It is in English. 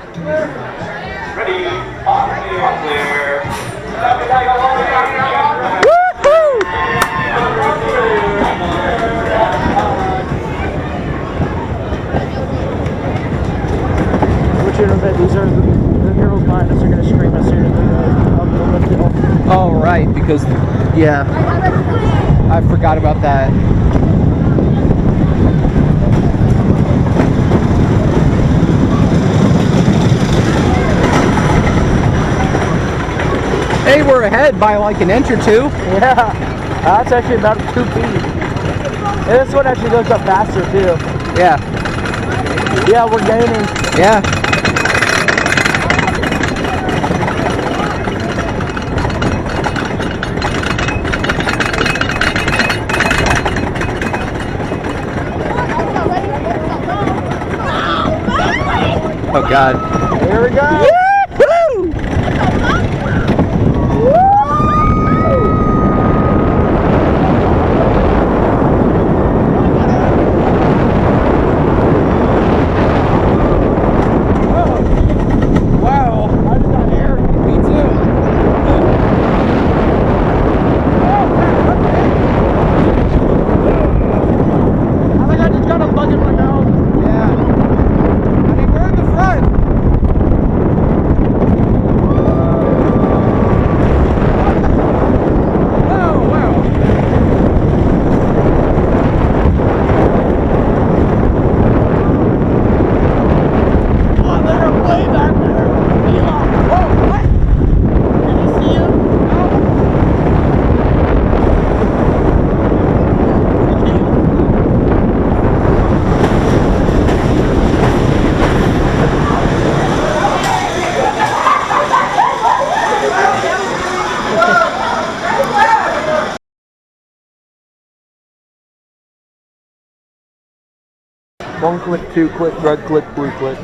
Ready, on clear. Which you know that these are the girls behind us are gonna scream as soon as we go up the lift hill. Oh, right, because, yeah, I forgot about that. Hey, we're ahead by like an inch or two. Yeah, that's actually about 2 feet. And this one actually goes up faster too. Yeah. Yeah, we're gaining. Yeah. Oh God. Here we go. Woo! Wow. I just got air. Me too. I think I just got a bug in my nose. Yeah. I mean, we're in the front. Oh, wow. Oh, they're way back there. Yeah. Oh, what? Did you see him? One click, two click, red click, blue click.